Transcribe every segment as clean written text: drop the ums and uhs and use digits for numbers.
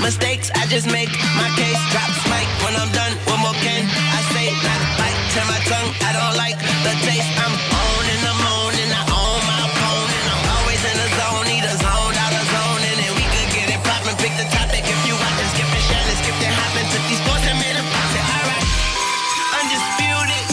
mistakes, I just make my case. Drops mic when I'm done. What more can I say? Not bite to my tongue. I don't like the taste. I'm on and I'm on and I own my opponent. I'm always in the zone, either zone out of zone, and then we could get it poppin'. Pick the topic if you watchin', skip and Shannon, skip and hoppin'. Took these sports and made them pop. Say, all right, undisputed.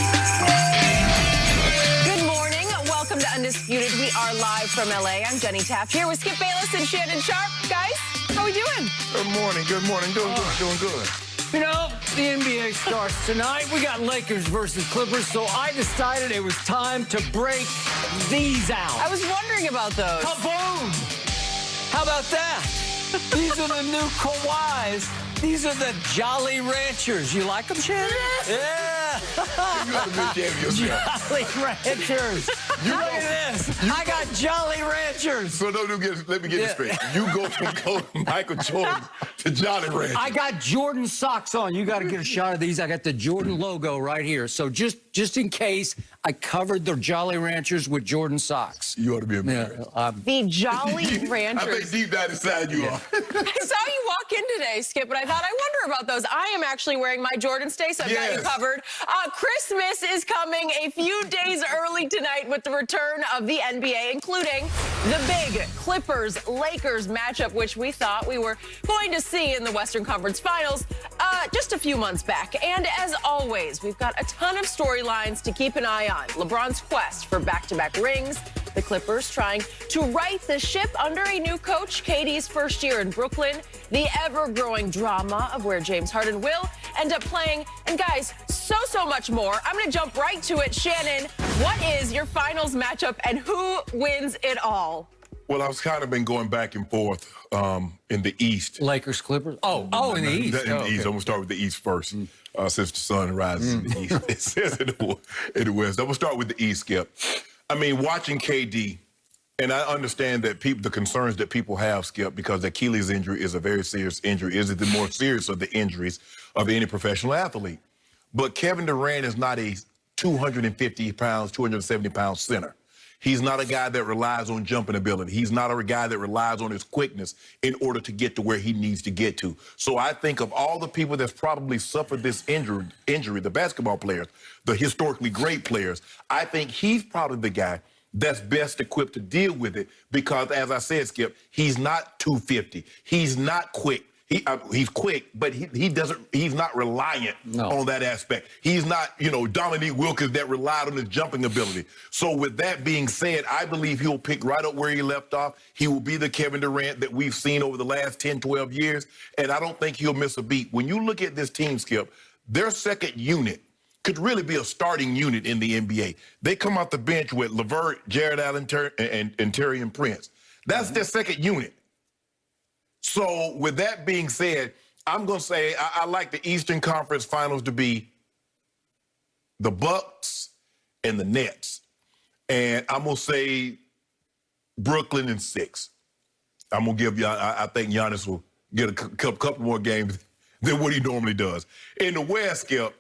Good morning. Welcome to Undisputed. We are live from LA. I'm Jenny Taft here with Skip Bayless and Shannon Sharp. Guys, how we doing? Good morning. Good morning. Doing good. You know, the NBA starts tonight. We got Lakers versus Clippers, so I decided it was time to break these out. I was wondering about those. Kaboom! How about that? These are the new Kawhis. These are the Jolly Ranchers. You like them, Shannon? Yeah. You got a good game yourself. Jolly Ranchers. You Look go- at this. I got Jolly Ranchers. So let me get this straight. You go from Michael Jordan to Johnny Rancher. I got Jordan socks on. You got to get a shot of these. I got the Jordan logo right here. So just in case, I covered the Jolly Ranchers with Jordan socks. You ought to be embarrassed. The Jolly Ranchers. I think deep down inside you are. I saw you walk in today, Skip, but I thought, I wonder about those. I am actually wearing my Jordan Stay, so I've got you Yes. covered. Christmas is coming a few days early tonight with the return of the NBA, including the big Clippers-Lakers matchup, which we thought we were going to see in the Western Conference Finals just a few months back. And as always, we've got a ton of storylines to keep an eye on. LeBron's quest for back-to-back rings, the Clippers trying to right the ship under a new coach, KD's first year in Brooklyn, the ever-growing drama of where James Harden will end up playing, and guys, so much more. I'm going to jump right to it. Shannon, what is your finals matchup and who wins it all? Well, I've kind of been going back and forth in the East. Lakers, Clippers. Oh, in the East. In the East. I'm going to start with the East first, since the sun rises in the East. It says in the West. I'm going to start with the East, Skip. I mean, watching KD, and I understand that the concerns that people have, Skip, because the Achilles injury is a very serious injury. Is it the more serious of the injuries of any professional athlete? But Kevin Durant is not a 250 pounds, 270 pound center. He's not a guy that relies on jumping ability. He's not a guy that relies on his quickness in order to get to where he needs to get to. So I think of all the people that's probably suffered this injury, the basketball players, the historically great players, I think he's probably the guy that's best equipped to deal with it because, as I said, Skip, he's not 250. He's not quick. He's quick, but he's not reliant on that aspect. He's not, Dominique Wilkins that relied on his jumping ability. So with that being said, I believe he'll pick right up where he left off. He will be the Kevin Durant that we've seen over the last 10, 12 years, and I don't think he'll miss a beat. When you look at this team, Skip, their second unit could really be a starting unit in the NBA. They come off the bench with LeVert, Jared Allen, and Taurean Prince. That's their second unit. So with that being said, I'm going to say I like the Eastern Conference Finals to be the Bucks and the Nets. And I'm going to say Brooklyn in 6. I'm going to give you, I think Giannis will get a couple more games than what he normally does. In the West, Skip,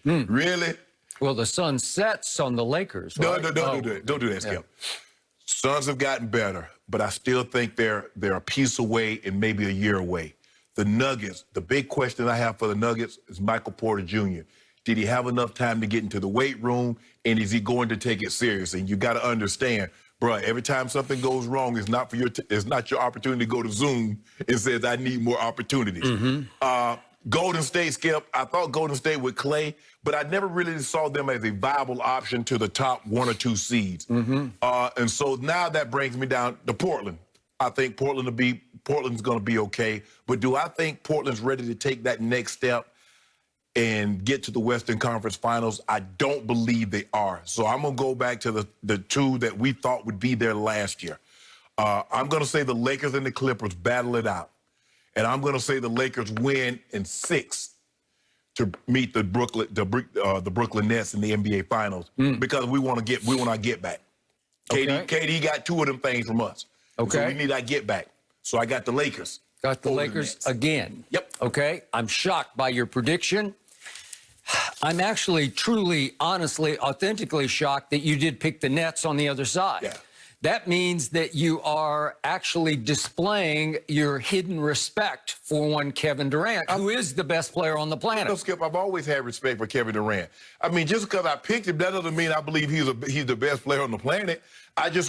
really? Well, the sun sets on the Lakers, right? No, don't do that, Skip. Yeah. Suns have gotten better, but I still think they're a piece away and maybe a year away. The Nuggets, the big question I have for the Nuggets is Michael Porter Jr. Did he have enough time to get into the weight room, and is he going to take it serious? And you got to understand, bro, every time something goes wrong, it's not your opportunity to go to Zoom and says, I need more opportunities. Golden State, Skip, I thought Golden State with Clay, but I never really saw them as a viable option to the top 1 or 2 seeds. And so now that brings me down to Portland. I think Portland's going to be okay. But do I think Portland's ready to take that next step and get to the Western Conference Finals? I don't believe they are. So I'm going to go back to the 2 that we thought would be there last year. I'm going to say the Lakers and the Clippers battle it out. And I'm going to say the Lakers win in 6 to meet the Brooklyn Nets in the NBA Finals because we want our get back. KD got 2 of them things from us. Okay. So we need our get back. So I got the Lakers. Got the Lakers again. Yep. Okay. I'm shocked by your prediction. I'm actually, truly, honestly, authentically shocked that you did pick the Nets on the other side. Yeah. that means that you are actually displaying your hidden respect for one Kevin Durant, who is the best player on the planet. No, Skip, I've always had respect for Kevin Durant. I mean, just because I picked him, that doesn't mean I believe he's the best player on the planet.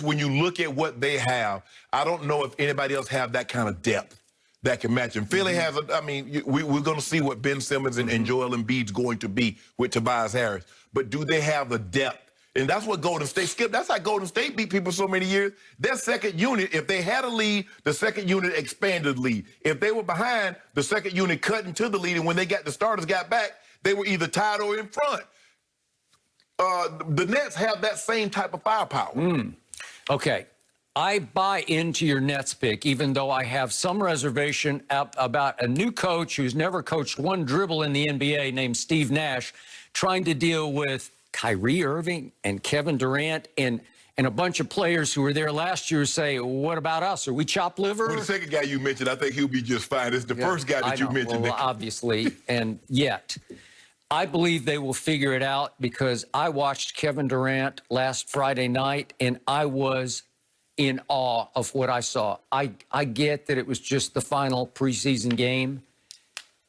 When you look at what they have, I don't know if anybody else have that kind of depth that can match him. Philly has, we're going to see what Ben Simmons and Joel Embiid's going to be with Tobias Harris. But do they have the depth? And that's what Golden State, Skip, that's how Golden State beat people so many years. Their second unit, if they had a lead, the second unit expanded the lead. If they were behind, the second unit cut into the lead, and when the starters got back, they were either tied or in front. The Nets have that same type of firepower. Okay. I buy into your Nets pick, even though I have some reservation about a new coach who's never coached one dribble in the NBA named Steve Nash trying to deal with Kyrie Irving and Kevin Durant and a bunch of players who were there last year say, what about us? Are we chopped liver? Well, the second guy you mentioned, I think he'll be just fine. It's the first guy that you mentioned. Well, obviously, and yet I believe they will figure it out because I watched Kevin Durant last Friday night, and I was in awe of what I saw. I get that it was just the final preseason game.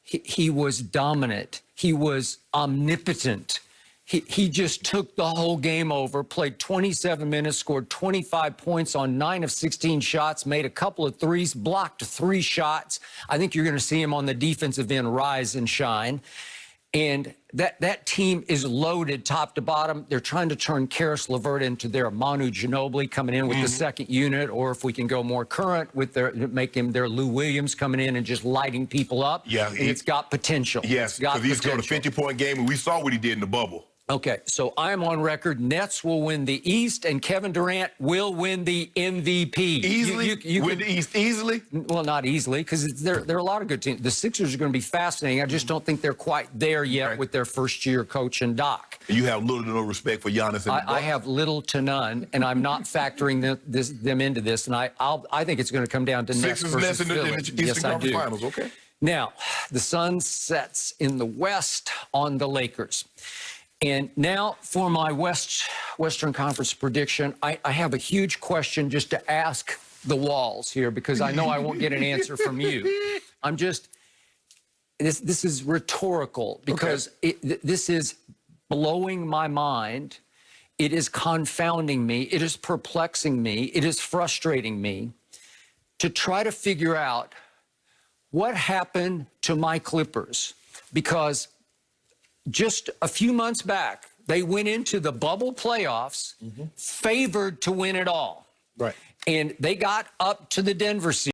He was dominant. He was omnipotent. He just took the whole game over, played 27 minutes, scored 25 points on 9 of 16 shots, made a couple of threes, blocked 3 shots. I think you're going to see him on the defensive end rise and shine. And that team is loaded top to bottom. They're trying to turn Karis LeVert into their Manu Ginobili coming in with the second unit, or if we can go more current with make him their Lou Williams coming in and just lighting people up. Yeah, it's got potential. Yes, because he's got a 50-point game, and we saw what he did in the bubble. Okay, so I'm on record. Nets will win the East, and Kevin Durant will win the MVP. Easily? You win the East easily? Well, not easily, because there are a lot of good teams. The Sixers are going to be fascinating. I just don't think they're quite there yet with their first-year coach and Doc. You have little to no respect for Giannis and I have little to none, and I'm not factoring them into this. And I think it's going to come down to Nets versus Philly. In the Eastern Conference Finals, okay. Now, the sun sets in the West on the Lakers. And now for my Western Conference prediction, I have a huge question just to ask the walls here because I know I won't get an answer from you. This is rhetorical because this is blowing my mind. It is confounding me. It is perplexing me. It is frustrating me to try to figure out what happened to my Clippers because just a few months back, they went into the bubble playoffs favored to win it all. Right. And they got up to the Denver series.